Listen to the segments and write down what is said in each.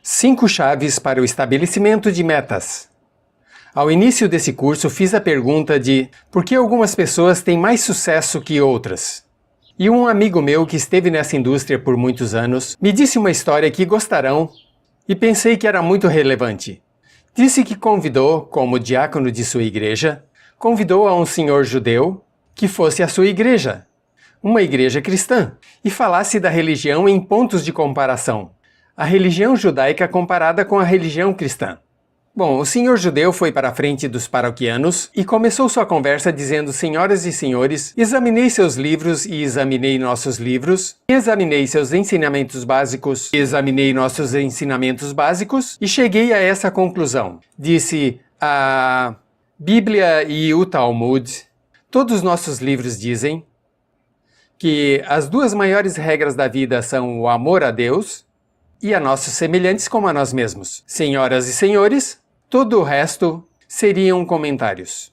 5 chaves para o estabelecimento de metas. Ao início desse curso, fiz a pergunta de por que algumas pessoas têm mais sucesso que outras? E um amigo meu que esteve nessa indústria por muitos anos me disse uma história que gostarão e pensei que era muito relevante. Disse que convidou, como diácono de sua igreja, convidou a um senhor judeu que fosse à sua igreja, uma igreja cristã, e falasse da religião em pontos de comparação. A religião judaica comparada com a religião cristã. Bom, o senhor judeu foi para a frente dos paroquianos e começou sua conversa dizendo: senhoras e senhores, examinei seus livros e examinei nossos livros, examinei seus ensinamentos básicos e examinei nossos ensinamentos básicos e cheguei a essa conclusão. Disse: a Bíblia e o Talmud, todos os nossos livros dizem que as 2 maiores regras da vida são o amor a Deus e a nossos semelhantes como a nós mesmos. Senhoras e senhores, todo o resto seriam comentários.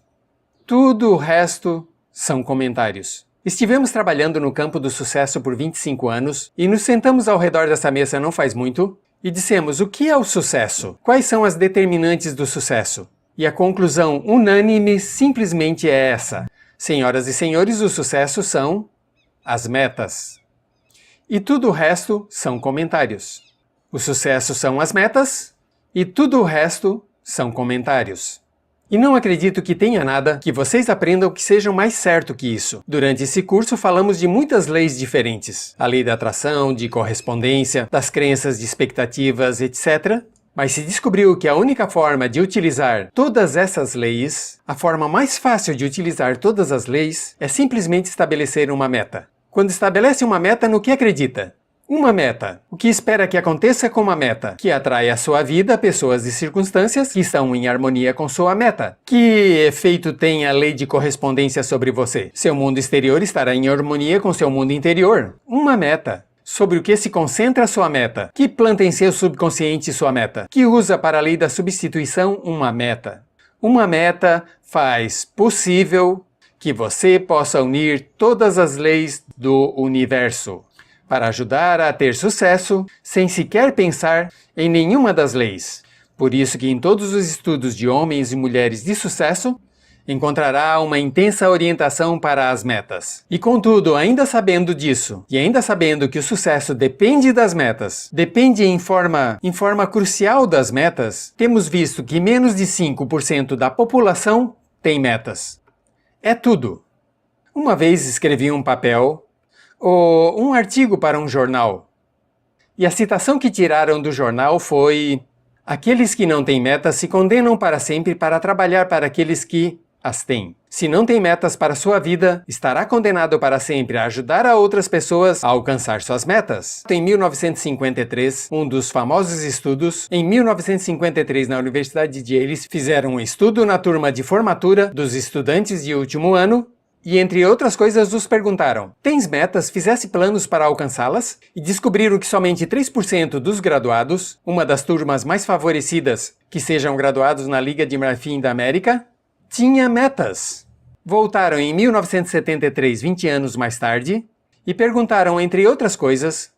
Tudo o resto são comentários. Estivemos trabalhando no campo do sucesso por 25 anos e nos sentamos ao redor dessa mesa não faz muito e dissemos: o que é o sucesso? Quais são as determinantes do sucesso? E a conclusão unânime simplesmente é essa. Senhoras e senhores, o sucesso são as metas. E tudo o resto são comentários. O sucesso são as metas e tudo o resto são comentários. E não acredito que tenha nada que vocês aprendam que seja mais certo que isso. Durante esse curso falamos de muitas leis diferentes. A lei da atração, de correspondência, das crenças, de expectativas, etc. Mas se descobriu que a única forma de utilizar todas essas leis, a forma mais fácil de utilizar todas as leis, é simplesmente estabelecer uma meta. Quando estabelece uma meta, no que acredita? Uma meta. O que espera que aconteça com uma meta? Que atrai à sua vida pessoas e circunstâncias que estão em harmonia com sua meta. Que efeito tem a lei de correspondência sobre você? Seu mundo exterior estará em harmonia com seu mundo interior. Uma meta. Sobre o que se concentra sua meta? Que planta em seu subconsciente sua meta? Que usa para a lei da substituição uma meta? Uma meta faz possível que você possa unir todas as leis do universo para ajudar a ter sucesso sem sequer pensar em nenhuma das leis. Por isso que em todos os estudos de homens e mulheres de sucesso, encontrará uma intensa orientação para as metas. E contudo, ainda sabendo disso, e ainda sabendo que o sucesso depende das metas, depende em forma crucial das metas, temos visto que menos de 5% da população tem metas. É tudo. Uma vez escrevi um papel ou um artigo para um jornal. E a citação que tiraram do jornal foi: aqueles que não têm metas se condenam para sempre para trabalhar para aqueles que as têm. Se não tem metas para sua vida, estará condenado para sempre a ajudar a outras pessoas a alcançar suas metas. Em 1953, um dos famosos estudos, em 1953 na Universidade de Yale, fizeram um estudo na turma de formatura dos estudantes de último ano, e, entre outras coisas, os perguntaram: tens metas? Fizesse planos para alcançá-las? E descobriram que somente 3% dos graduados, uma das turmas mais favorecidas que sejam graduados na Liga de Marfim da América, tinha metas. Voltaram em 1973, 20 anos mais tarde, e perguntaram, entre outras coisas,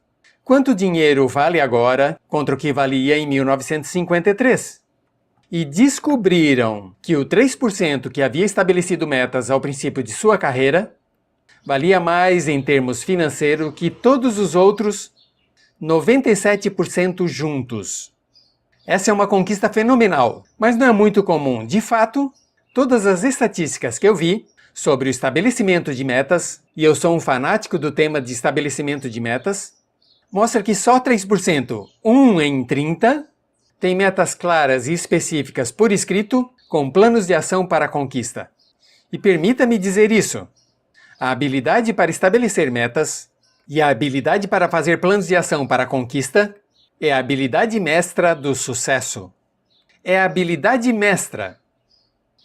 quanto dinheiro vale agora contra o que valia em 1953? E descobriram que o 3% que havia estabelecido metas ao princípio de sua carreira valia mais em termos financeiros que todos os outros 97% juntos. Essa é uma conquista fenomenal, mas não é muito comum. De fato, todas as estatísticas que eu vi sobre o estabelecimento de metas, e eu sou um fanático do tema de estabelecimento de metas, mostra que só 3%, 1 em 30, tem metas claras e específicas por escrito, com planos de ação para a conquista. E permita-me dizer isso: a habilidade para estabelecer metas e a habilidade para fazer planos de ação para a conquista é a habilidade mestra do sucesso. É a habilidade mestra.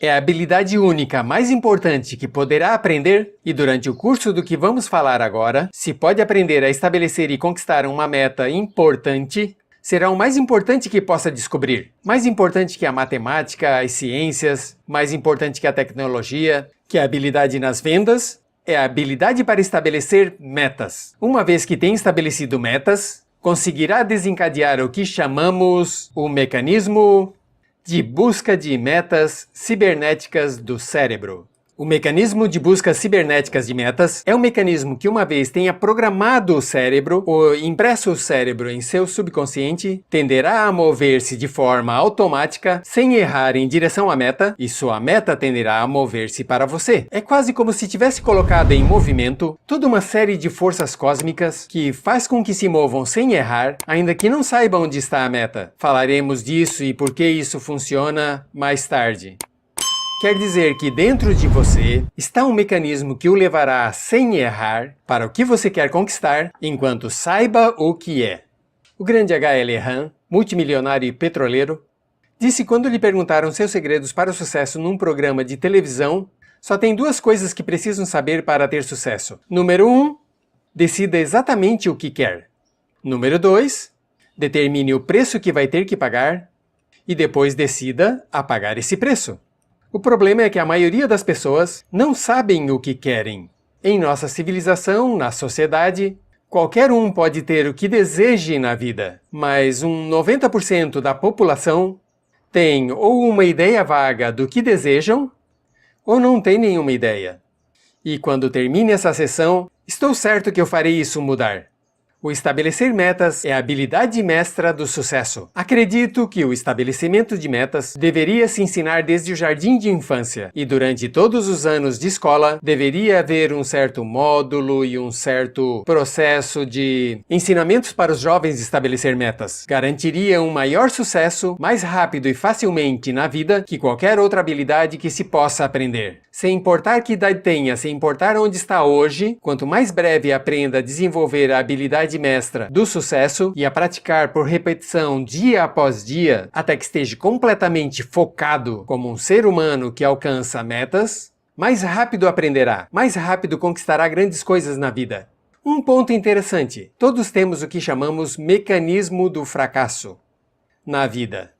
É a habilidade única mais importante que poderá aprender, e durante o curso do que vamos falar agora, se pode aprender a estabelecer e conquistar uma meta importante, será o mais importante que possa descobrir. Mais importante que a matemática, as ciências, mais importante que a tecnologia, que a habilidade nas vendas, é a habilidade para estabelecer metas. Uma vez que tem estabelecido metas, conseguirá desencadear o que chamamos o mecanismo de busca de metas cibernéticas do cérebro. O mecanismo de busca cibernéticas de metas é um mecanismo que, uma vez tenha programado o cérebro ou impresso o cérebro em seu subconsciente, tenderá a mover-se de forma automática sem errar em direção à meta, e sua meta tenderá a mover-se para você. É quase como se tivesse colocado em movimento toda uma série de forças cósmicas que faz com que se movam sem errar, ainda que não saibam onde está a meta. Falaremos disso e por que isso funciona mais tarde. Quer dizer que dentro de você está um mecanismo que o levará sem errar para o que você quer conquistar, enquanto saiba o que é. O grande H.L. Ham, multimilionário e petroleiro, disse quando lhe perguntaram seus segredos para o sucesso num programa de televisão, só tem duas coisas que precisam saber para ter sucesso. Número 1, decida exatamente o que quer. Número 2, determine o preço que vai ter que pagar e depois decida a pagar esse preço. O problema é que a maioria das pessoas não sabem o que querem. Em nossa civilização, na sociedade, qualquer um pode ter o que deseje na vida, mas 90% da população tem ou uma ideia vaga do que desejam, ou não tem nenhuma ideia. E quando termine essa sessão, estou certo que eu farei isso mudar. O estabelecer metas é a habilidade mestra do sucesso. Acredito que o estabelecimento de metas deveria se ensinar desde o jardim de infância, e durante todos os anos de escola deveria haver um certo módulo e um certo processo de ensinamentos para os jovens estabelecer metas. Garantiria um maior sucesso mais rápido e facilmente na vida que qualquer outra habilidade que se possa aprender. Sem importar que idade tenha, sem importar onde está hoje, quanto mais breve aprenda a desenvolver a habilidade mestra do sucesso e a praticar por repetição dia após dia, até que esteja completamente focado como um ser humano que alcança metas, mais rápido aprenderá, mais rápido conquistará grandes coisas na vida. Um ponto interessante: todos temos o que chamamos mecanismo do fracasso na vida.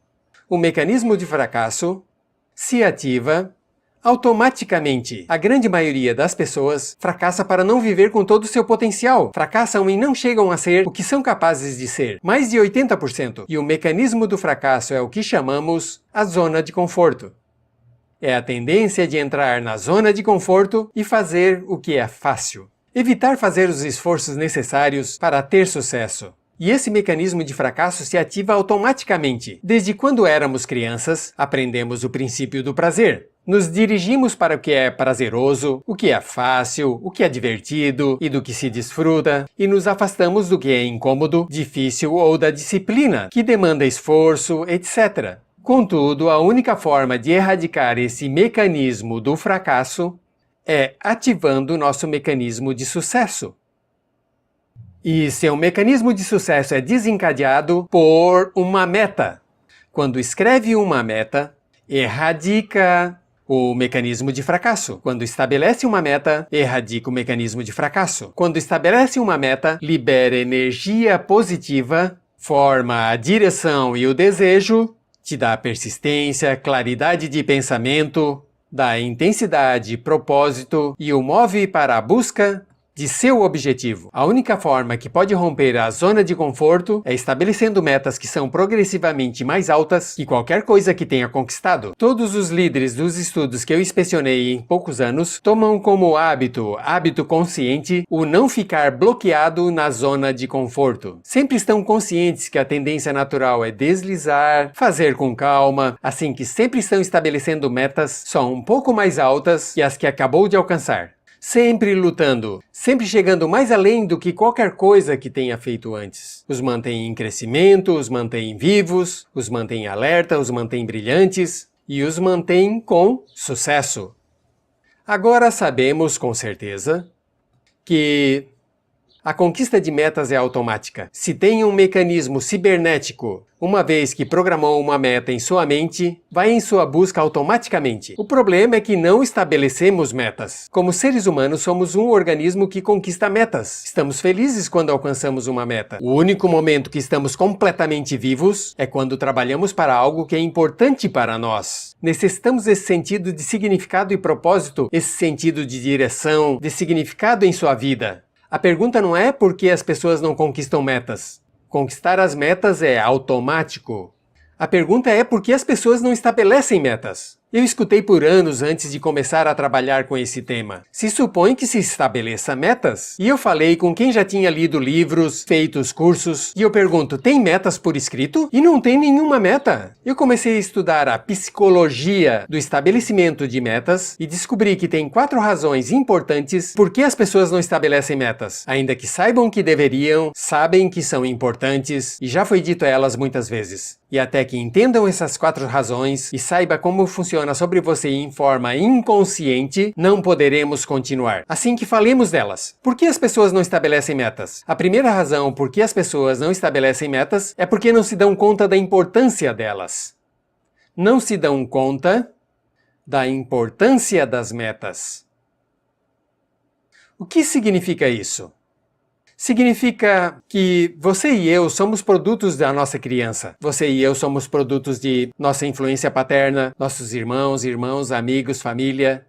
O mecanismo de fracasso se ativa automaticamente. A grande maioria das pessoas fracassa para não viver com todo o seu potencial. Fracassam e não chegam a ser o que são capazes de ser. Mais de 80%. E o mecanismo do fracasso é o que chamamos a zona de conforto. É a tendência de entrar na zona de conforto e fazer o que é fácil. Evitar fazer os esforços necessários para ter sucesso. E esse mecanismo de fracasso se ativa automaticamente. Desde quando éramos crianças, aprendemos o princípio do prazer. Nos dirigimos para o que é prazeroso, o que é fácil, o que é divertido e do que se desfruta, e nos afastamos do que é incômodo, difícil ou da disciplina, que demanda esforço, etc. Contudo, a única forma de erradicar esse mecanismo do fracasso é ativando nosso mecanismo de sucesso. E seu mecanismo de sucesso é desencadeado por uma meta. Quando escreve uma meta, erradica o mecanismo de fracasso. Quando estabelece uma meta, erradica o mecanismo de fracasso. Quando estabelece uma meta, libera energia positiva, forma a direção e o desejo, te dá persistência, claridade de pensamento, dá intensidade, propósito e o move para a busca de seu objetivo. A única forma que pode romper a zona de conforto é estabelecendo metas que são progressivamente mais altas que qualquer coisa que tenha conquistado. Todos os líderes dos estudos que eu inspecionei em poucos anos tomam como hábito consciente, o não ficar bloqueado na zona de conforto. Sempre estão conscientes que a tendência natural é deslizar, fazer com calma, assim que sempre estão estabelecendo metas só um pouco mais altas que as que acabou de alcançar. Sempre lutando, sempre chegando mais além do que qualquer coisa que tenha feito antes. Os mantém em crescimento, os mantém vivos, os mantém alerta, os mantém brilhantes e os mantém com sucesso. Agora sabemos com certeza que a conquista de metas é automática. Se tem um mecanismo cibernético, uma vez que programou uma meta em sua mente, vai em sua busca automaticamente. O problema é que não estabelecemos metas. Como seres humanos, somos um organismo que conquista metas. Estamos felizes quando alcançamos uma meta. O único momento que estamos completamente vivos é quando trabalhamos para algo que é importante para nós. Necessitamos desse sentido de significado e propósito, esse sentido de direção, de significado em sua vida. A pergunta não é por que as pessoas não conquistam metas. Conquistar as metas é automático. A pergunta é por que as pessoas não estabelecem metas? Eu escutei por anos antes de começar a trabalhar com esse tema. Se supõe que se estabeleça metas. E eu falei com quem já tinha lido livros, feito os cursos, e eu pergunto, tem metas por escrito? E não tem nenhuma meta. Eu comecei a estudar a psicologia do estabelecimento de metas e descobri que tem 4 razões importantes por que as pessoas não estabelecem metas. Ainda que saibam que deveriam, sabem que são importantes, e já foi dito a elas muitas vezes. E até que entendam essas 4 razões e saiba como funciona sobre você em forma inconsciente, não poderemos continuar. Assim que falemos delas. Por que as pessoas não estabelecem metas? A primeira razão por que as pessoas não estabelecem metas é porque não se dão conta da importância delas. Não se dão conta da importância das metas. O que significa isso? Significa que você e eu somos produtos da nossa criança. Você e eu somos produtos de nossa influência paterna, nossos irmãos, amigos, família.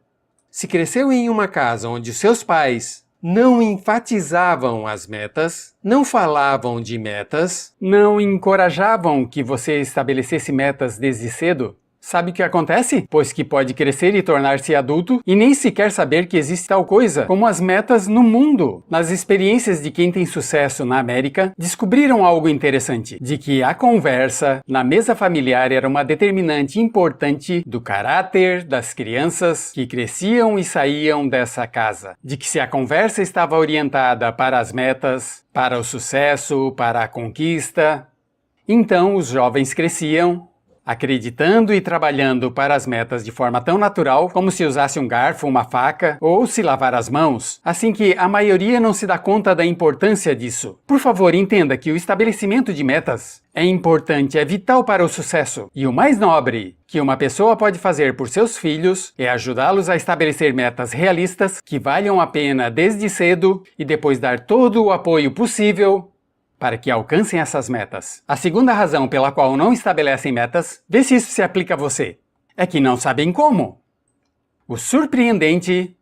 Se cresceu em uma casa onde seus pais não enfatizavam as metas, não falavam de metas, não encorajavam que você estabelecesse metas desde cedo, sabe o que acontece? Pois que pode crescer e tornar-se adulto e nem sequer saber que existe tal coisa como as metas no mundo. Nas experiências de quem tem sucesso na América, descobriram algo interessante, de que a conversa na mesa familiar era uma determinante importante do caráter das crianças que cresciam e saíam dessa casa. De que se a conversa estava orientada para as metas, para o sucesso, para a conquista, então os jovens cresciam acreditando e trabalhando para as metas de forma tão natural como se usasse um garfo, uma faca ou se lavar as mãos, assim que a maioria não se dá conta da importância disso. Por favor, entenda que o estabelecimento de metas é importante, é vital para o sucesso. E o mais nobre que uma pessoa pode fazer por seus filhos é ajudá-los a estabelecer metas realistas que valham a pena desde cedo e depois dar todo o apoio possível para que alcancem essas metas. A segunda razão pela qual não estabelecem metas, vê se isso se aplica a você, é que não sabem como. O surpreendente,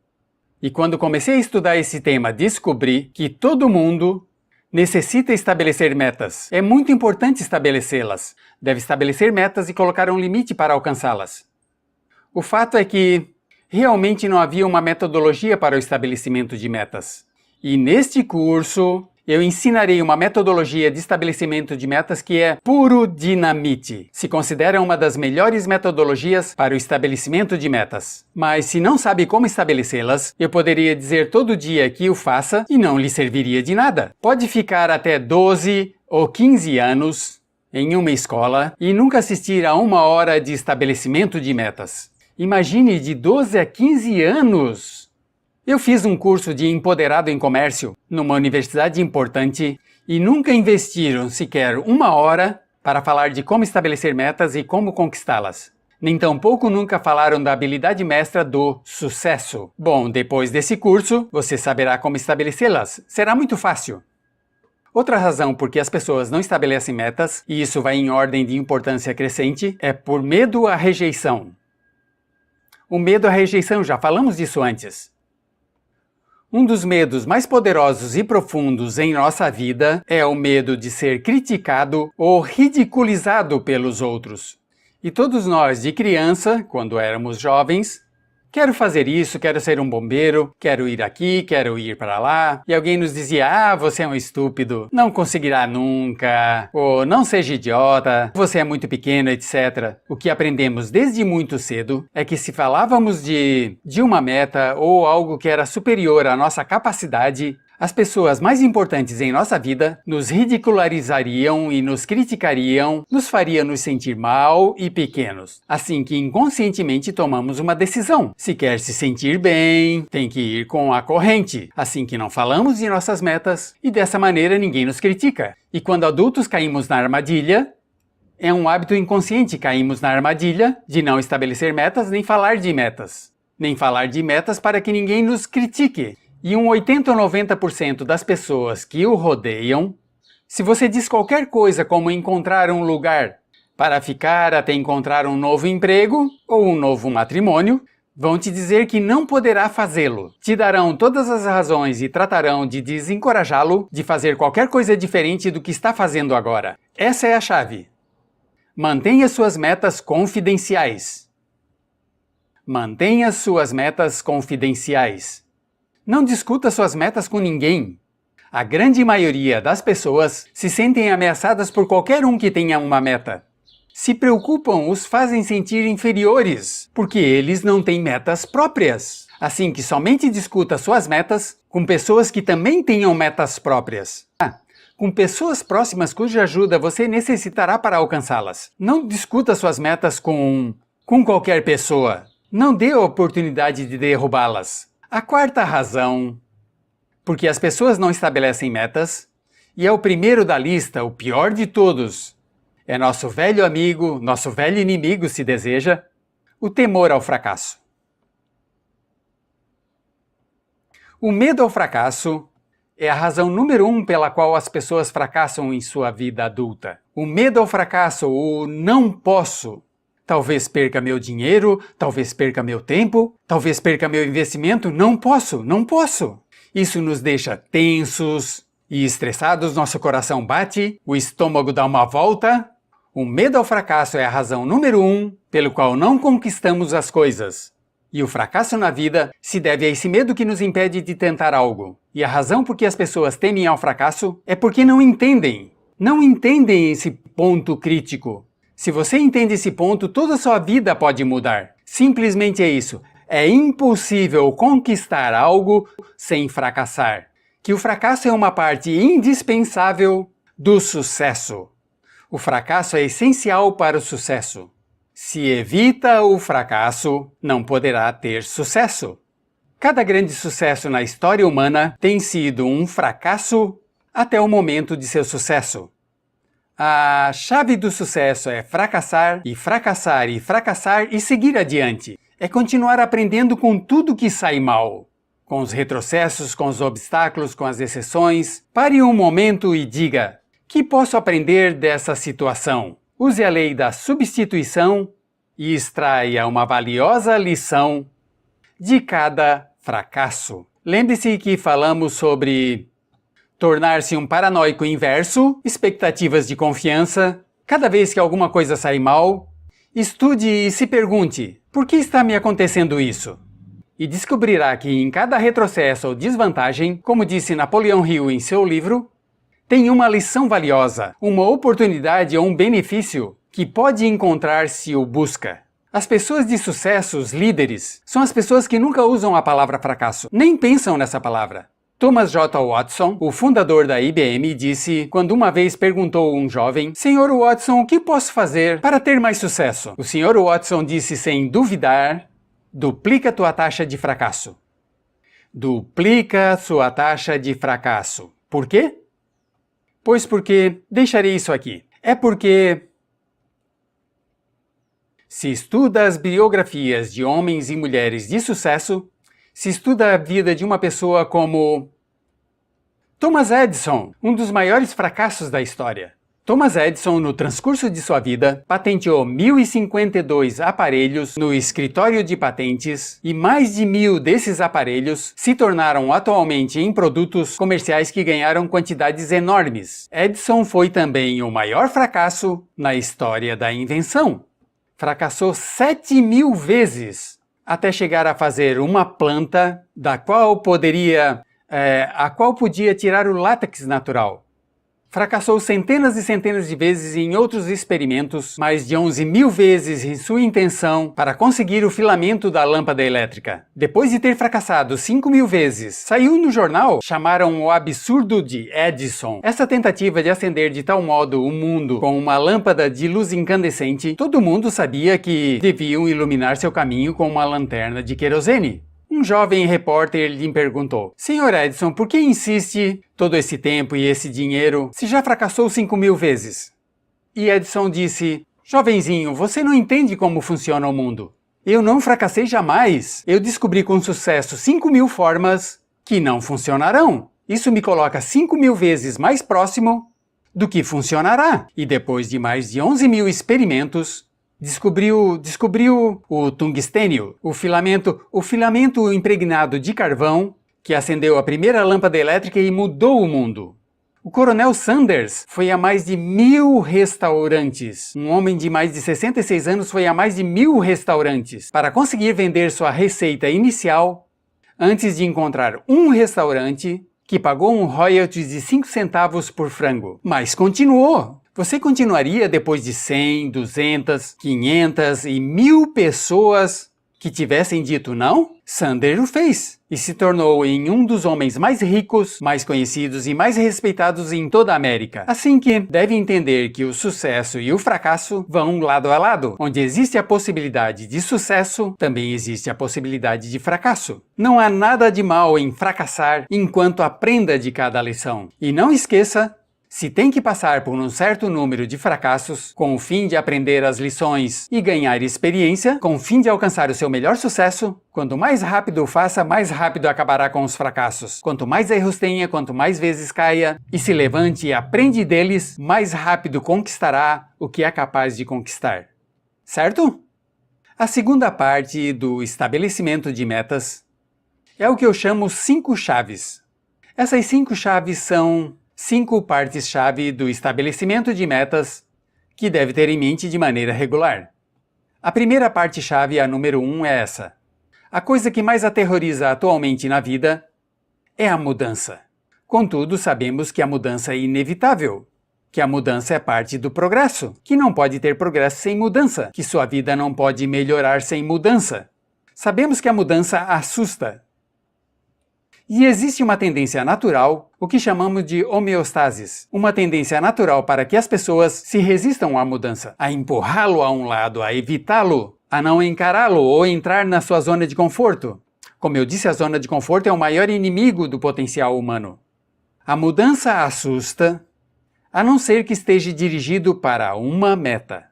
e quando comecei a estudar esse tema, descobri que todo mundo necessita estabelecer metas. É muito importante estabelecê-las. Deve estabelecer metas e colocar um limite para alcançá-las. O fato é que realmente não havia uma metodologia para o estabelecimento de metas. E neste curso eu ensinarei uma metodologia de estabelecimento de metas que é puro dinamite. Se considera uma das melhores metodologias para o estabelecimento de metas. Mas se não sabe como estabelecê-las, eu poderia dizer todo dia que o faça e não lhe serviria de nada. Pode ficar até 12 ou 15 anos em uma escola e nunca assistir a 1 hora de estabelecimento de metas. Imagine de 12 a 15 anos! Eu fiz um curso de empoderado em comércio numa universidade importante e nunca investiram sequer 1 hora para falar de como estabelecer metas e como conquistá-las. Nem tampouco nunca falaram da habilidade mestra do sucesso. Bom, depois desse curso, você saberá como estabelecê-las. Será muito fácil. Outra razão por que as pessoas não estabelecem metas, e isso vai em ordem de importância crescente, é por medo à rejeição. O medo à rejeição, já falamos disso antes. Um dos medos mais poderosos e profundos em nossa vida é o medo de ser criticado ou ridiculizado pelos outros. E todos nós, de criança, quando éramos jovens, quero fazer isso, quero ser um bombeiro, quero ir aqui, quero ir para lá. E alguém nos dizia, você é um estúpido, não conseguirá nunca, ou não seja idiota, você é muito pequeno, etc. O que aprendemos desde muito cedo é que se falávamos de uma meta ou algo que era superior à nossa capacidade, as pessoas mais importantes em nossa vida nos ridicularizariam e nos criticariam, nos faria nos sentir mal e pequenos. Assim que inconscientemente tomamos uma decisão. Se quer se sentir bem, tem que ir com a corrente. Assim que não falamos de nossas metas e dessa maneira ninguém nos critica. E quando adultos caímos na armadilha, é um hábito inconsciente caímos na armadilha de não estabelecer metas nem falar de metas. Nem falar de metas para que ninguém nos critique. E 80 ou 90% das pessoas que o rodeiam, se você diz qualquer coisa como encontrar um lugar para ficar até encontrar um novo emprego ou um novo matrimônio, Vão te dizer que não poderá fazê-lo. Te darão todas as razões e tratarão de desencorajá-lo de fazer qualquer coisa diferente do que está fazendo agora. Essa é a chave. Mantenha suas metas confidenciais. Mantenha suas metas confidenciais. Não discuta suas metas com ninguém. A grande maioria das pessoas se sentem ameaçadas por qualquer um que tenha uma meta. Se preocupam, os fazem sentir inferiores, porque eles não têm metas próprias. Assim que somente discuta suas metas com pessoas que também tenham metas próprias. Com pessoas próximas cuja ajuda você necessitará para alcançá-las. Não discuta suas metas com qualquer pessoa. Não dê a oportunidade de derrubá-las. A quarta razão, porque as pessoas não estabelecem metas, e é o primeiro da lista, o pior de todos. É nosso velho amigo, nosso velho inimigo, se deseja, o temor ao fracasso. O medo ao fracasso é a razão número 1 pela qual as pessoas fracassam em sua vida adulta. O medo ao fracasso, o não posso. Talvez perca meu dinheiro, talvez perca meu tempo, talvez perca meu investimento. Não posso, não posso. Isso nos deixa tensos e estressados, nosso coração bate, o estômago dá uma volta. O medo ao fracasso é a razão número 1 pelo qual não conquistamos as coisas. E o fracasso na vida se deve a esse medo que nos impede de tentar algo. E a razão por que as pessoas temem ao fracasso é porque não entendem. Não entendem esse ponto crítico. Se você entende esse ponto, toda a sua vida pode mudar. Simplesmente é isso. É impossível conquistar algo sem fracassar. Que o fracasso é uma parte indispensável do sucesso. O fracasso é essencial para o sucesso. Se evita o fracasso, não poderá ter sucesso. Cada grande sucesso na história humana tem sido um fracasso até o momento de seu sucesso. A chave do sucesso é fracassar e fracassar e fracassar e seguir adiante. É continuar aprendendo com tudo que sai mal. Com os retrocessos, com os obstáculos, com as exceções. Pare um momento e diga: que posso aprender dessa situação? Use a lei da substituição e extraia uma valiosa lição de cada fracasso. Lembre-se que falamos sobre tornar-se um paranoico inverso, expectativas de confiança. Cada vez que alguma coisa sai mal, estude e se pergunte: por que está me acontecendo isso? E descobrirá que em cada retrocesso ou desvantagem, como disse Napoleão Hill em seu livro, tem uma lição valiosa, uma oportunidade ou um benefício que pode encontrar se o busca. As pessoas de sucesso, os líderes, são as pessoas que nunca usam a palavra fracasso, nem pensam nessa palavra. Thomas J. Watson, o fundador da IBM, disse quando uma vez perguntou a um jovem: Sr. Watson, o que posso fazer para ter mais sucesso? O Sr. Watson disse sem duvidar: duplica tua taxa de fracasso. Duplica sua taxa de fracasso. Por quê? Pois porque, deixarei isso aqui, é porque se estuda as biografias de homens e mulheres de sucesso, se estuda a vida de uma pessoa como Thomas Edison, um dos maiores fracassos da história. Thomas Edison, no transcurso de sua vida, patenteou 1.052 aparelhos no escritório de patentes e mais de 1.000 desses aparelhos se tornaram atualmente em produtos comerciais que ganharam quantidades enormes. Edison foi também o maior fracasso na história da invenção. Fracassou 7.000 vezes até chegar a fazer uma planta a qual podia tirar o látex natural. Fracassou centenas e centenas de vezes em outros experimentos, mais de 11.000 vezes em sua intenção para conseguir o filamento da lâmpada elétrica. Depois de ter fracassado 5.000 vezes, saiu no jornal, chamaram o absurdo de Edison. Essa tentativa de acender de tal modo o mundo com uma lâmpada de luz incandescente, todo mundo sabia que deviam iluminar seu caminho com uma lanterna de querosene. Um jovem repórter lhe perguntou: Sr. Edison, por que insiste todo esse tempo e esse dinheiro se já fracassou 5.000 vezes? E Edison disse: Jovenzinho, você não entende como funciona o mundo. Eu não fracassei jamais. Eu descobri com sucesso 5.000 formas que não funcionarão. Isso me coloca 5.000 vezes mais próximo do que funcionará. E depois de mais de 11.000 experimentos, Descobriu o tungstênio, o filamento impregnado de carvão que acendeu a primeira lâmpada elétrica e mudou o mundo. O Coronel Sanders foi a mais de 1000 restaurantes. Um homem de mais de 66 anos foi a mais de 1000 restaurantes para conseguir vender sua receita inicial antes de encontrar um restaurante que pagou um royalties de 5 centavos por frango. Mas continuou! Você continuaria depois de 100, 200, 500 e 1000 pessoas que tivessem dito não? Sanders o fez e se tornou em um dos homens mais ricos, mais conhecidos e mais respeitados em toda a América. Assim que deve entender que o sucesso e o fracasso vão lado a lado. Onde existe a possibilidade de sucesso, também existe a possibilidade de fracasso. Não há nada de mal em fracassar enquanto aprenda de cada lição. E não esqueça, se tem que passar por um certo número de fracassos, com o fim de aprender as lições e ganhar experiência, com o fim de alcançar o seu melhor sucesso, quanto mais rápido o faça, mais rápido acabará com os fracassos. Quanto mais erros tenha, quanto mais vezes caia e se levante e aprende deles, mais rápido conquistará o que é capaz de conquistar. Certo? A segunda parte do estabelecimento de metas é o que eu chamo 5 chaves. Essas 5 chaves são 5 partes-chave do estabelecimento de metas que deve ter em mente de maneira regular. A primeira parte-chave, a número 1, é essa. A coisa que mais aterroriza atualmente na vida é a mudança. Contudo, sabemos que a mudança é inevitável, que a mudança é parte do progresso, que não pode ter progresso sem mudança, que sua vida não pode melhorar sem mudança. Sabemos que a mudança assusta. E existe uma tendência natural, o que chamamos de homeostasis, uma tendência natural para que as pessoas se resistam à mudança, a empurrá-lo a um lado, a evitá-lo, a não encará-lo ou entrar na sua zona de conforto. Como eu disse, a zona de conforto é o maior inimigo do potencial humano. A mudança assusta, a não ser que esteja dirigido para uma meta.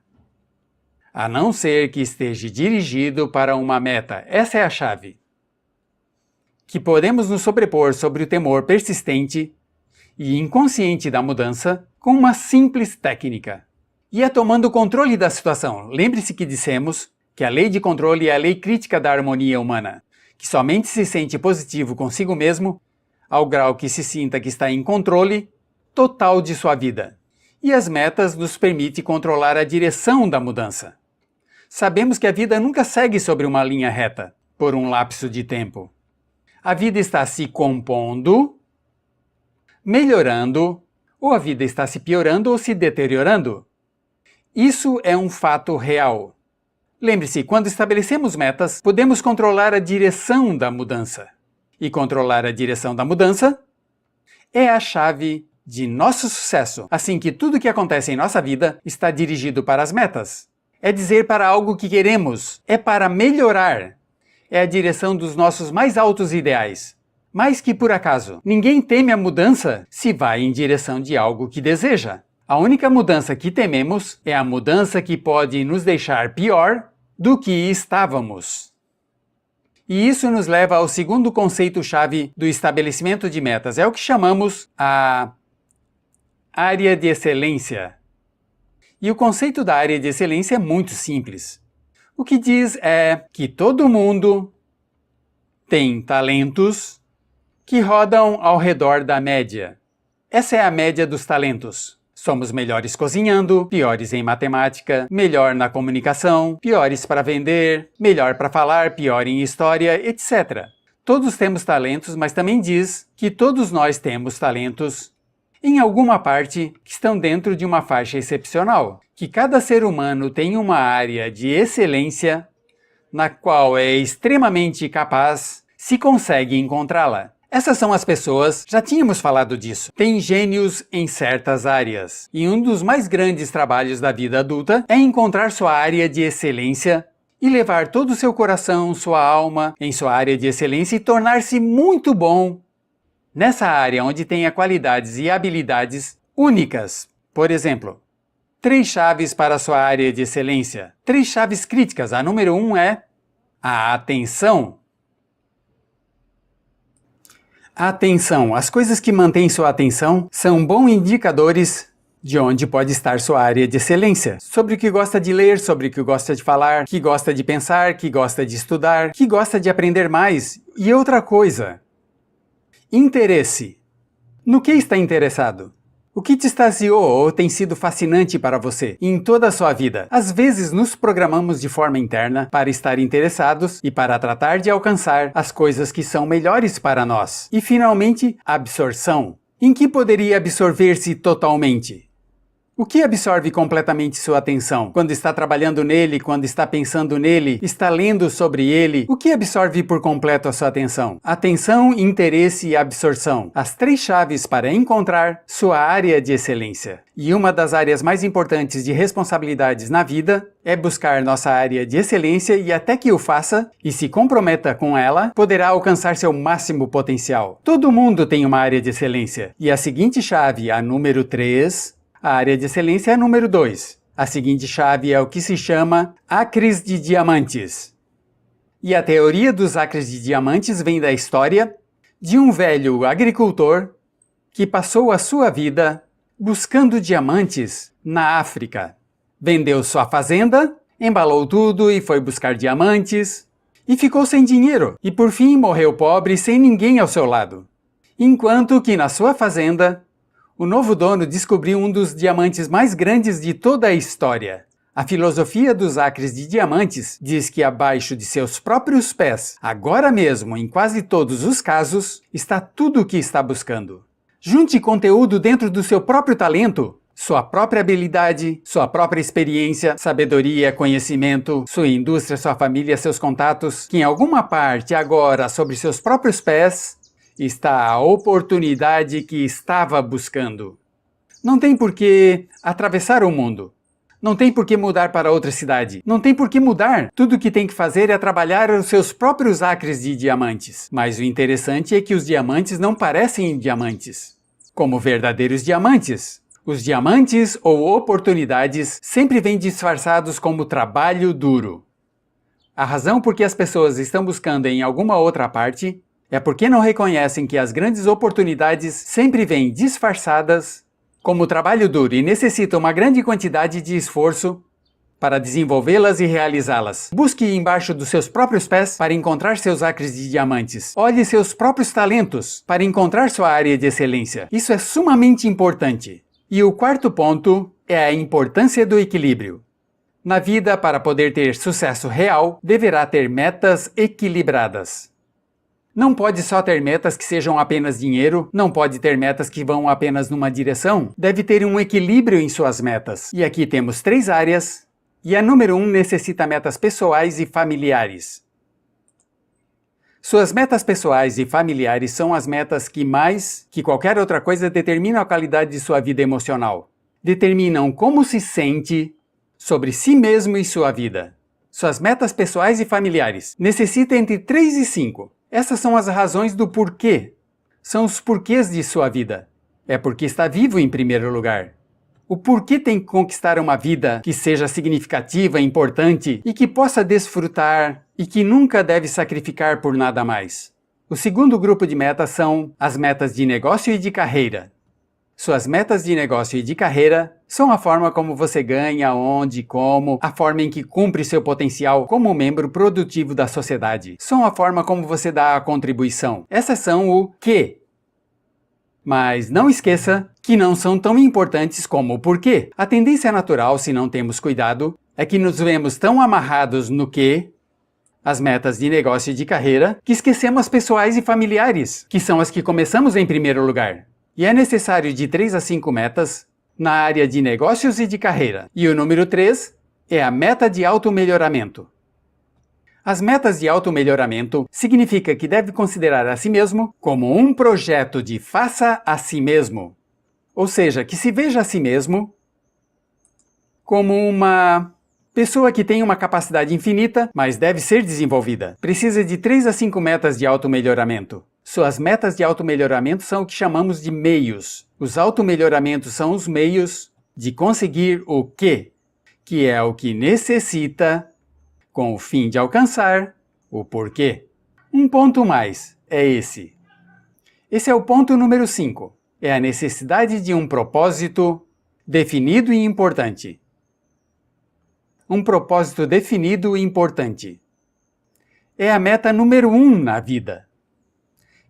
A não ser que esteja dirigido para uma meta. Essa é a chave. Que podemos nos sobrepor sobre o temor persistente e inconsciente da mudança com uma simples técnica. E é tomando o controle da situação. Lembre-se que dissemos que a lei de controle é a lei crítica da harmonia humana, que somente se sente positivo consigo mesmo ao grau que se sinta que está em controle total de sua vida. E as metas nos permitem controlar a direção da mudança. Sabemos que a vida nunca segue sobre uma linha reta, por um lapso de tempo. A vida está se compondo, melhorando, ou a vida está se piorando ou se deteriorando. Isso é um fato real. Lembre-se, quando estabelecemos metas, podemos controlar a direção da mudança. E controlar a direção da mudança é a chave de nosso sucesso. Assim que tudo que acontece em nossa vida está dirigido para as metas. É dizer para algo que queremos, é para melhorar. É a direção dos nossos mais altos ideais. Mas que, por acaso, ninguém teme a mudança se vai em direção de algo que deseja. A única mudança que tememos é a mudança que pode nos deixar pior do que estávamos. E isso nos leva ao segundo conceito-chave do estabelecimento de metas. É o que chamamos a área de excelência. E o conceito da área de excelência é muito simples. O que diz é que todo mundo tem talentos que rodam ao redor da média. Essa é a média dos talentos. Somos melhores cozinhando, piores em matemática, melhor na comunicação, piores para vender, melhor para falar, pior em história, etc. Todos temos talentos, mas também diz que todos nós temos talentos em alguma parte que estão dentro de uma faixa excepcional, que cada ser humano tem uma área de excelência na qual é extremamente capaz, se consegue encontrá-la. Essas são as pessoas, já tínhamos falado disso, têm gênios em certas áreas. E um dos mais grandes trabalhos da vida adulta é encontrar sua área de excelência e levar todo o seu coração, sua alma em sua área de excelência e tornar-se muito bom nessa área onde tenha qualidades e habilidades únicas. Por exemplo, 3 chaves para a sua área de excelência. 3 chaves críticas. A número 1 é a atenção. A atenção. As coisas que mantêm sua atenção são bons indicadores de onde pode estar sua área de excelência, sobre o que gosta de ler, sobre o que gosta de falar, que gosta de pensar, que gosta de estudar, que gosta de aprender mais. E outra coisa, interesse. No que está interessado? O que te extasiou ou tem sido fascinante para você em toda a sua vida? Às vezes nos programamos de forma interna para estar interessados e para tratar de alcançar as coisas que são melhores para nós. E finalmente, absorção. Em que poderia absorver-se totalmente? O que absorve completamente sua atenção? Quando está trabalhando nele, quando está pensando nele, está lendo sobre ele, o que absorve por completo a sua atenção? Atenção, interesse e absorção. As 3 chaves para encontrar sua área de excelência. E uma das áreas mais importantes de responsabilidades na vida é buscar nossa área de excelência e até que o faça e se comprometa com ela, poderá alcançar seu máximo potencial. Todo mundo tem uma área de excelência. E a seguinte chave, a número 3... A área de excelência é a número 2. A seguinte chave é o que se chama acres de diamantes. E a teoria dos acres de diamantes vem da história de um velho agricultor que passou a sua vida buscando diamantes na África. Vendeu sua fazenda, embalou tudo e foi buscar diamantes, e ficou sem dinheiro, e por fim morreu pobre sem ninguém ao seu lado. Enquanto que na sua fazenda, o novo dono descobriu um dos diamantes mais grandes de toda a história. A filosofia dos acres de diamantes diz que abaixo de seus próprios pés, agora mesmo, em quase todos os casos, está tudo o que está buscando. Junte conteúdo dentro do seu próprio talento, sua própria habilidade, sua própria experiência, sabedoria, conhecimento, sua indústria, sua família, seus contatos, que em alguma parte agora sobre seus próprios pés está a oportunidade que estava buscando. Não tem por que atravessar o mundo. Não tem por que mudar para outra cidade. Não tem por que mudar. Tudo o que tem que fazer é trabalhar os seus próprios acres de diamantes. Mas o interessante é que os diamantes não parecem diamantes, como verdadeiros diamantes. Os diamantes ou oportunidades sempre vêm disfarçados como trabalho duro. A razão por que as pessoas estão buscando em alguma outra parte é porque não reconhecem que as grandes oportunidades sempre vêm disfarçadas como trabalho duro e necessitam uma grande quantidade de esforço para desenvolvê-las e realizá-las. Busque embaixo dos seus próprios pés para encontrar seus acres de diamantes. Olhe seus próprios talentos para encontrar sua área de excelência. Isso é sumamente importante. E o 4º ponto é a importância do equilíbrio. Na vida, para poder ter sucesso real, deverá ter metas equilibradas. Não pode só ter metas que sejam apenas dinheiro, não pode ter metas que vão apenas numa direção, deve ter um equilíbrio em suas metas. E aqui temos 3 áreas, e a número 1 necessita metas pessoais e familiares. Suas metas pessoais e familiares são as metas que mais que qualquer outra coisa determinam a qualidade de sua vida emocional. Determinam como se sente sobre si mesmo e sua vida. Suas metas pessoais e familiares necessitam entre 3 e 5. Essas são as razões do porquê. São os porquês de sua vida. É porque está vivo em primeiro lugar. O porquê tem que conquistar uma vida que seja significativa, importante e que possa desfrutar e que nunca deve sacrificar por nada mais. O segundo grupo de metas são as metas de negócio e de carreira. Suas metas de negócio e de carreira são a forma como você ganha, onde, como, a forma em que cumpre seu potencial como membro produtivo da sociedade. São a forma como você dá a contribuição. Essas são o quê. Mas não esqueça que não são tão importantes como o porquê. A tendência natural, se não temos cuidado, é que nos vemos tão amarrados no quê, as metas de negócio e de carreira, que esquecemos as pessoais e familiares, que são as que começamos em primeiro lugar. E é necessário de 3 a 5 metas na área de negócios e de carreira. E o número 3 é a meta de automelhoramento. As metas de automelhoramento significa que deve considerar a si mesmo como um projeto de faça a si mesmo. Ou seja, que se veja a si mesmo como uma pessoa que tem uma capacidade infinita, mas deve ser desenvolvida. Precisa de 3 a 5 metas de automelhoramento. Suas metas de automelhoramento são o que chamamos de meios. Os automelhoramentos são os meios de conseguir o quê, que é o que necessita, com o fim de alcançar o porquê. Um ponto mais é esse. Esse é o ponto número 5. É a necessidade de um propósito Definido e importante. Um propósito definido e importante. É a meta número 1 na vida.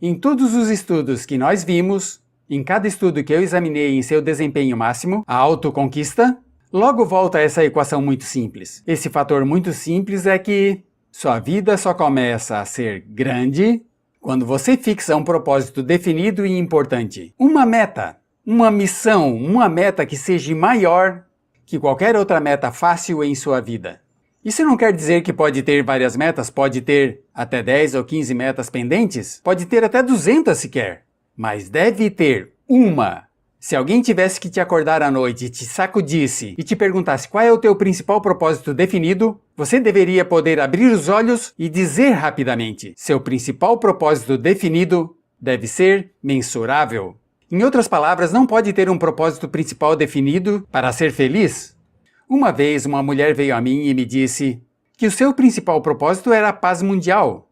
Em todos os estudos que nós vimos, em cada estudo que eu examinei em seu desempenho máximo, a autoconquista, logo volta a essa equação muito simples. Esse fator muito simples é que sua vida só começa a ser grande quando você fixa um propósito definido e importante. Uma meta, uma missão, uma meta que seja maior que qualquer outra meta fácil em sua vida. Isso não quer dizer que pode ter várias metas, pode ter até 10 ou 15 metas pendentes, pode ter até 200 sequer, mas deve ter uma. Se alguém tivesse que te acordar à noite e te sacudisse e te perguntasse qual é o teu principal propósito definido, você deveria poder abrir os olhos e dizer rapidamente: seu principal propósito definido deve ser mensurável. Em outras palavras, não pode ter um propósito principal definido para ser feliz. Uma vez uma mulher veio a mim e me disse que o seu principal propósito era a paz mundial.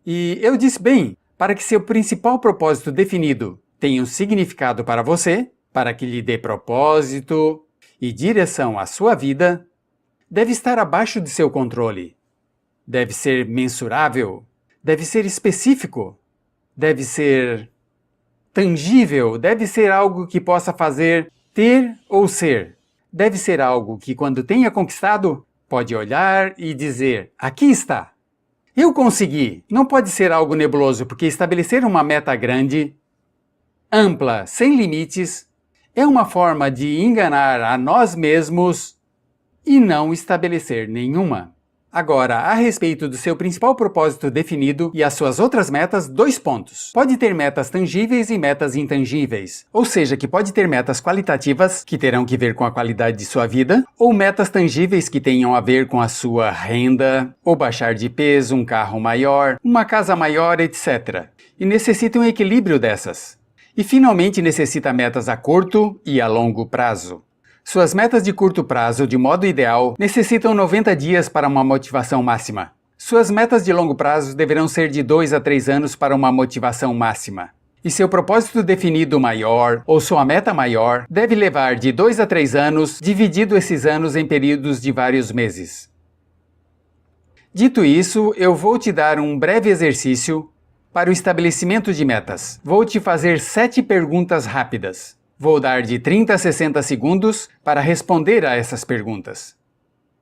E eu disse: bem, para que seu principal propósito definido tenha um significado para você, para que lhe dê propósito e direção à sua vida, deve estar abaixo de seu controle. Deve ser mensurável, deve ser específico, deve ser tangível, deve ser algo que possa fazer ter ou ser. Deve ser algo que, quando tenha conquistado, pode olhar e dizer: aqui está. Eu consegui. Não pode ser algo nebuloso, porque estabelecer uma meta grande, ampla, sem limites, é uma forma de enganar a nós mesmos e não estabelecer nenhuma. Agora, a respeito do seu principal propósito definido e as suas outras metas, 2 pontos. Pode ter metas tangíveis e metas intangíveis, ou seja, que pode ter metas qualitativas, que terão que ver com a qualidade de sua vida, ou metas tangíveis que tenham a ver com a sua renda, ou baixar de peso, um carro maior, uma casa maior, etc. E necessita um equilíbrio dessas. E finalmente necessita metas a curto e a longo prazo. Suas metas de curto prazo, de modo ideal, necessitam 90 dias para uma motivação máxima. Suas metas de longo prazo deverão ser de 2 a 3 anos para uma motivação máxima. E seu propósito definido maior, ou sua meta maior, deve levar de 2 a 3 anos, dividido esses anos em períodos de vários meses. Dito isso, eu vou te dar um breve exercício para o estabelecimento de metas. Vou te fazer 7 perguntas rápidas. Vou dar de 30 a 60 segundos para responder a essas perguntas.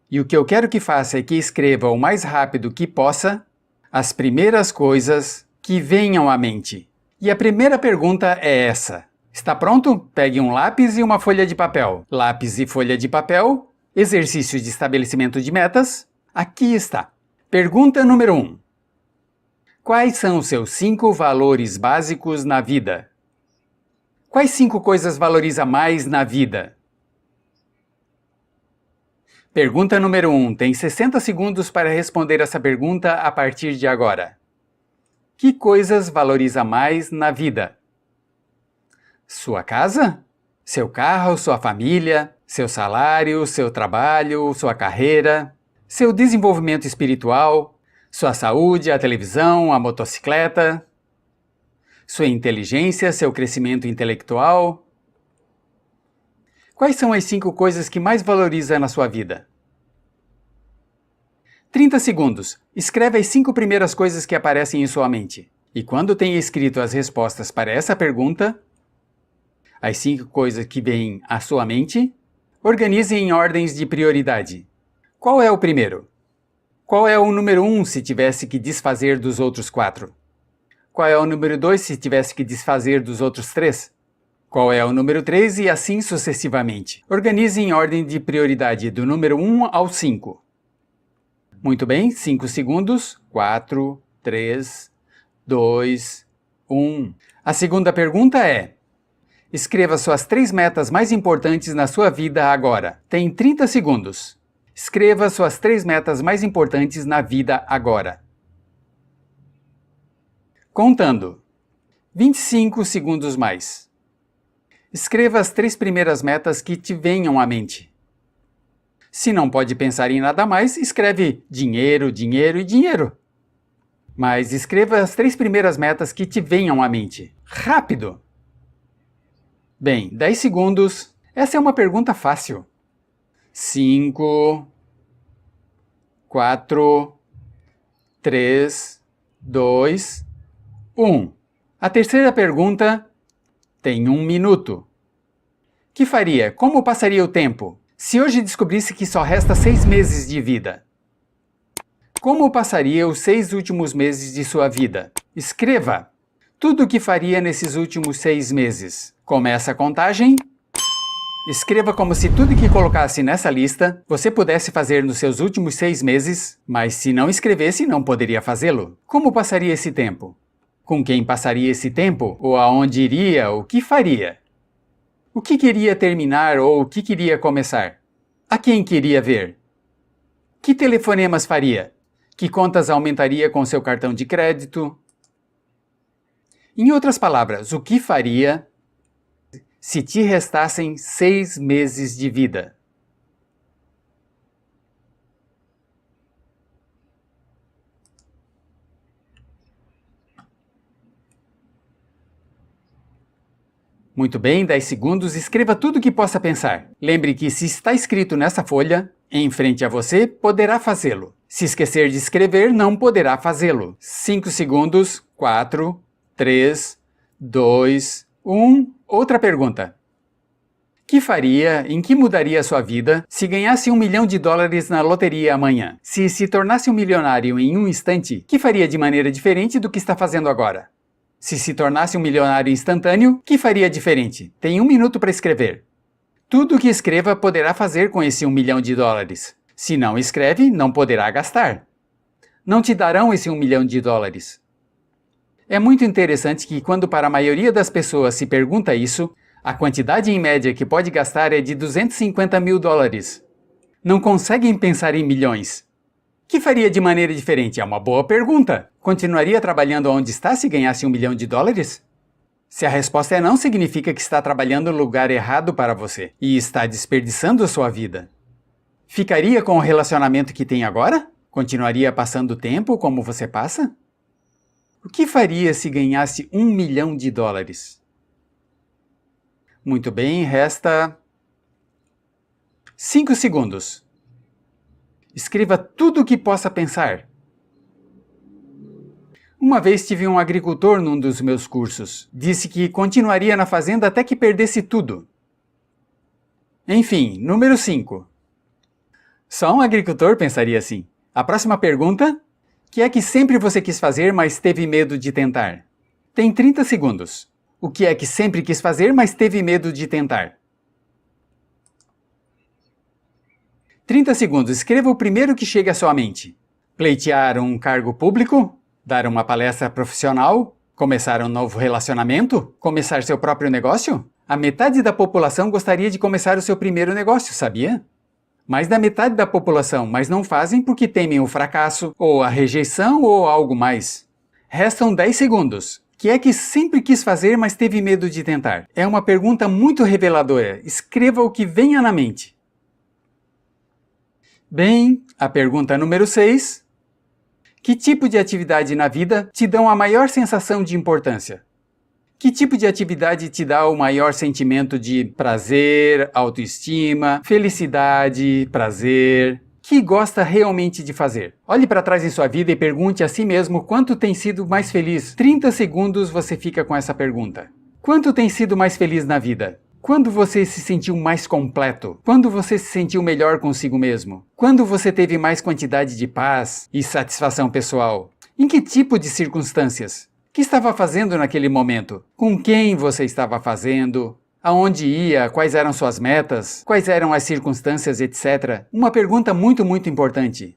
E o que eu quero que faça é que escreva o mais rápido que possa as primeiras coisas que venham à mente. E a primeira pergunta é essa. Está pronto? Pegue um lápis e uma folha de papel. Lápis e folha de papel. Exercício de estabelecimento de metas. Aqui está. Pergunta número 1. Quais são os seus 5 valores básicos na vida? Quais 5 coisas valoriza mais na vida? Pergunta número 1. Tem 60 segundos para responder essa pergunta a partir de agora. Que coisas valoriza mais na vida? Sua casa? Seu carro, sua família, seu salário, seu trabalho, sua carreira, seu desenvolvimento espiritual, sua saúde, a televisão, a motocicleta, sua inteligência, seu crescimento intelectual. Quais são as 5 coisas que mais valoriza na sua vida? 30 segundos. Escreve as 5 primeiras coisas que aparecem em sua mente. E quando tenha escrito as respostas para essa pergunta, as 5 coisas que vêm à sua mente, organize em ordens de prioridade. Qual é o primeiro? Qual é o número 1 se tivesse que desfazer dos outros 4? Qual é o número 2 se tivesse que desfazer dos outros 3? Qual é o número 3 e assim sucessivamente. Organize em ordem de prioridade do número 1 ao 5. Muito bem, 5 segundos. 4, 3, 2, 1. A segunda pergunta é: escreva suas 3 metas mais importantes na sua vida agora. Tem 30 segundos. Escreva suas 3 metas mais importantes na vida agora. Contando. 25 segundos mais. Escreva as 3 primeiras metas que te venham à mente. Se não pode pensar em nada mais, escreve dinheiro, dinheiro e dinheiro. Mas escreva as 3 primeiras metas que te venham à mente. Rápido! Bem, 10 segundos. Essa é uma pergunta fácil. 5, 4, 3, 2, 1. A terceira pergunta tem 1 minuto. Que faria? Como passaria o tempo? Se hoje descobrisse que só resta 6 meses de vida. Como passaria os 6 últimos meses de sua vida? Escreva tudo o que faria nesses últimos 6 meses. Começa a contagem. Escreva como se tudo que colocasse nessa lista você pudesse fazer nos seus últimos 6 meses, mas se não escrevesse, não poderia fazê-lo. Como passaria esse tempo? Com quem passaria esse tempo? Ou aonde iria? O que faria? O que queria terminar ou o que queria começar? A quem queria ver? Que telefonemas faria? Que contas aumentaria com seu cartão de crédito? Em outras palavras, o que faria se te restassem 6 meses de vida? Muito bem, 10 segundos, escreva tudo o que possa pensar. Lembre que se está escrito nessa folha, em frente a você, poderá fazê-lo. Se esquecer de escrever, não poderá fazê-lo. 5 segundos, 4, 3, 2, 1. Outra pergunta. Que faria, em que mudaria a sua vida se ganhasse $1 milhão na loteria amanhã? Se tornasse um milionário em um instante, que faria de maneira diferente do que está fazendo agora? Se tornasse um milionário instantâneo, que faria diferente? Tem 1 minuto para escrever. Tudo o que escreva poderá fazer com esse $1 milhão. Se não escreve, não poderá gastar. Não te darão esse $1 milhão. É muito interessante que quando para a maioria das pessoas se pergunta isso, a quantidade em média que pode gastar é de $250 mil. Não conseguem pensar em milhões. Que faria de maneira diferente? É uma boa pergunta. Continuaria trabalhando onde está se ganhasse $1 milhão? Se a resposta é não, significa que está trabalhando no lugar errado para você e está desperdiçando a sua vida. Ficaria com o relacionamento que tem agora? Continuaria passando o tempo como você passa? O que faria se ganhasse $1 milhão? Muito bem, resta 5 segundos. Escreva tudo o que possa pensar. Uma vez tive um agricultor num dos meus cursos. Disse que continuaria na fazenda até que perdesse tudo. Enfim, número 5. Só um agricultor pensaria assim. A próxima pergunta: que é que sempre você quis fazer, mas teve medo de tentar? Tem 30 segundos. O que é que sempre quis fazer, mas teve medo de tentar? 30 segundos. Escreva o primeiro que chegue à sua mente. Pleitear um cargo público? Dar uma palestra profissional? Começar um novo relacionamento? Começar seu próprio negócio? A metade da população gostaria de começar o seu primeiro negócio, sabia? Mais da metade da população, mas não fazem porque temem o fracasso, ou a rejeição, ou algo mais. Restam 10 segundos. O que é que sempre quis fazer, mas teve medo de tentar? É uma pergunta muito reveladora. Escreva o que venha na mente. Bem, a pergunta número 6. Que tipo de atividade na vida te dão a maior sensação de importância? Que tipo de atividade te dá o maior sentimento de prazer, autoestima, felicidade, prazer? Que gosta realmente de fazer? Olhe para trás em sua vida e pergunte a si mesmo quanto tem sido mais feliz. 30 segundos você fica com essa pergunta. Quanto tem sido mais feliz na vida? Quando você se sentiu mais completo? Quando você se sentiu melhor consigo mesmo? Quando você teve mais quantidade de paz e satisfação pessoal? Em que tipo de circunstâncias? O que estava fazendo naquele momento? Com quem você estava fazendo? Aonde ia? Quais eram suas metas? Quais eram as circunstâncias, etc. Uma pergunta muito importante.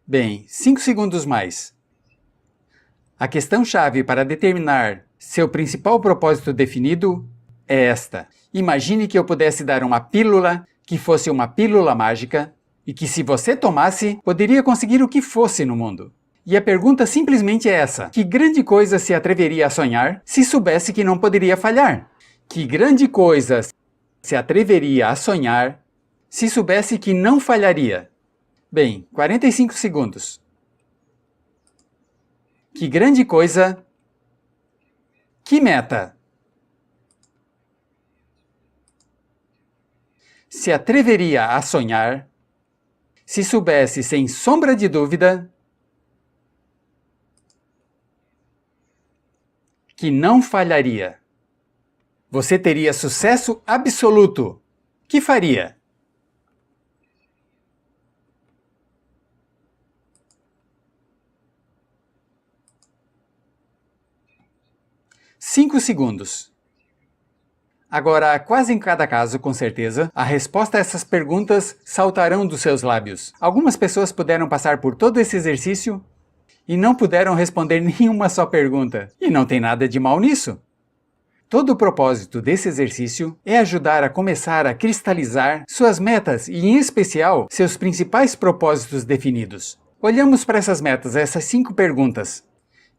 Bem, 5 segundos mais. A questão-chave para determinar seu principal propósito definido é esta. Imagine que eu pudesse dar uma pílula que fosse uma pílula mágica e que, se você tomasse, poderia conseguir o que fosse no mundo. E a pergunta simplesmente é essa: que grande coisa se atreveria a sonhar se soubesse que não poderia falhar? Que grande coisa se atreveria a sonhar se soubesse que não falharia? Bem, 45 segundos. Que grande coisa... Que meta se atreveria a sonhar se soubesse sem sombra de dúvida que não falharia? Você teria sucesso absoluto. Que faria? Cinco segundos. Agora, quase em cada caso, com certeza, a resposta a essas perguntas saltarão dos seus lábios. Algumas pessoas puderam passar por todo esse exercício e não puderam responder nenhuma só pergunta. E não tem nada de mal nisso. Todo o propósito desse exercício é ajudar a começar a cristalizar suas metas e, em especial, seus principais propósitos definidos. Olhamos para essas metas, essas 5 perguntas.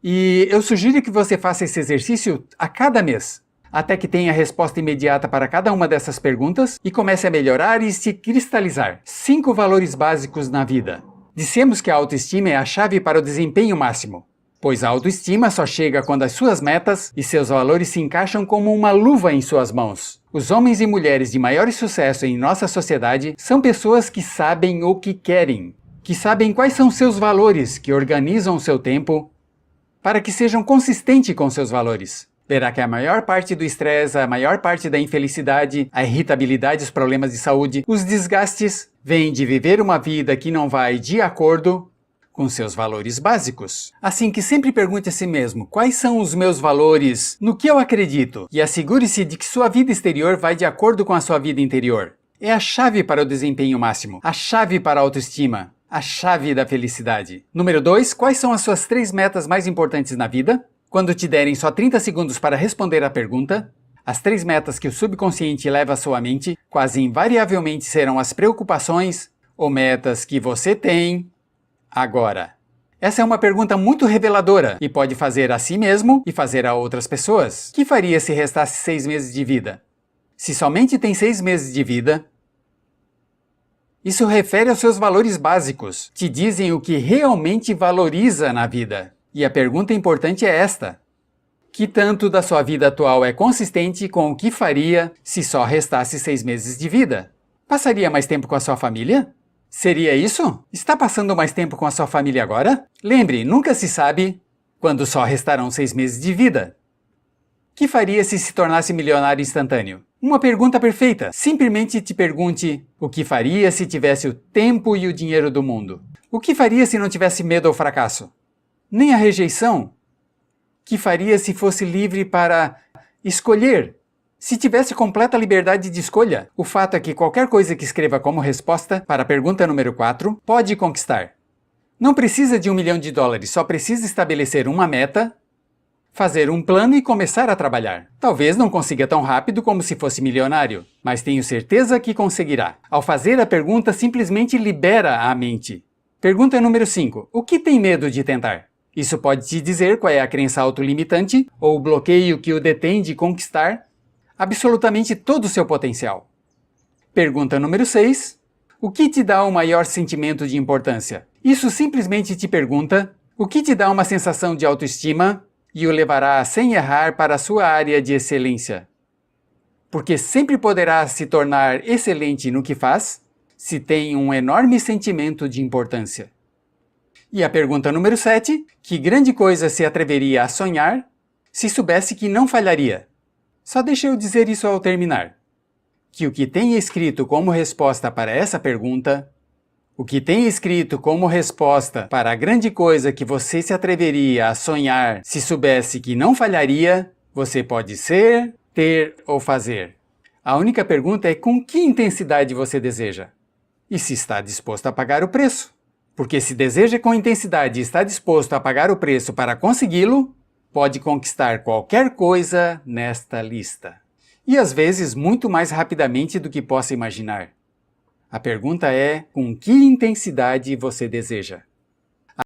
E eu sugiro que você faça esse exercício a cada mês, até que tenha a resposta imediata para cada uma dessas perguntas e comece a melhorar e se cristalizar. 5 valores básicos na vida. Dissemos que a autoestima é a chave para o desempenho máximo, pois a autoestima só chega quando as suas metas e seus valores se encaixam como uma luva em suas mãos. Os homens e mulheres de maior sucesso em nossa sociedade são pessoas que sabem o que querem, que sabem quais são seus valores, que organizam o seu tempo para que sejam consistentes com seus valores. Verá que a maior parte do estresse, a maior parte da infelicidade, a irritabilidade, os problemas de saúde, os desgastes, vêm de viver uma vida que não vai de acordo com seus valores básicos. Assim que sempre pergunte a si mesmo, quais são os meus valores, no que eu acredito, e assegure-se de que sua vida exterior vai de acordo com a sua vida interior. É a chave para o desempenho máximo, a chave para a autoestima, a chave da felicidade. Número 2, quais são as suas 3 metas mais importantes na vida? Quando te derem só 30 segundos para responder a pergunta, as 3 metas que o subconsciente leva à sua mente quase invariavelmente serão as preocupações ou metas que você tem agora. Essa é uma pergunta muito reveladora e pode fazer a si mesmo e fazer a outras pessoas. O que faria se restasse 6 meses de vida? Se somente tem 6 meses de vida, isso refere aos seus valores básicos, te dizem o que realmente valoriza na vida. E a pergunta importante é esta: que tanto da sua vida atual é consistente com o que faria se só restasse 6 meses de vida? Passaria mais tempo com a sua família? Seria isso? Está passando mais tempo com a sua família agora? Lembre, nunca se sabe quando só restarão 6 meses de vida. Que faria se tornasse milionário instantâneo? Uma pergunta perfeita. Simplesmente te pergunte o que faria se tivesse o tempo e o dinheiro do mundo. O que faria se não tivesse medo ao fracasso? Nem a rejeição? Que faria se fosse livre para escolher? Se tivesse completa liberdade de escolha? O fato é que qualquer coisa que escreva como resposta para a pergunta número 4 pode conquistar. Não precisa de $1 milhão, só precisa estabelecer uma meta, fazer um plano e começar a trabalhar. Talvez não consiga tão rápido como se fosse milionário, mas tenho certeza que conseguirá. Ao fazer a pergunta, simplesmente libera a mente. Pergunta número 5. O que tem medo de tentar? Isso pode te dizer qual é a crença autolimitante ou o bloqueio que o detém de conquistar absolutamente todo o seu potencial. Pergunta número 6. O que te dá o maior sentimento de importância? Isso simplesmente te pergunta o que te dá uma sensação de autoestima e o levará sem errar para a sua área de excelência. Porque sempre poderá se tornar excelente no que faz se tem um enorme sentimento de importância. E a pergunta número 7, que grande coisa se atreveria a sonhar se soubesse que não falharia? Só deixa eu dizer isso ao terminar. Que o que tem escrito como resposta para essa pergunta, o que tem escrito como resposta para a grande coisa que você se atreveria a sonhar se soubesse que não falharia, você pode ser, ter ou fazer. A única pergunta é com que intensidade você deseja e se está disposto a pagar o preço. Porque se deseja com intensidade e está disposto a pagar o preço para consegui-lo, pode conquistar qualquer coisa nesta lista. E às vezes muito mais rapidamente do que possa imaginar. A pergunta é, com que intensidade você deseja?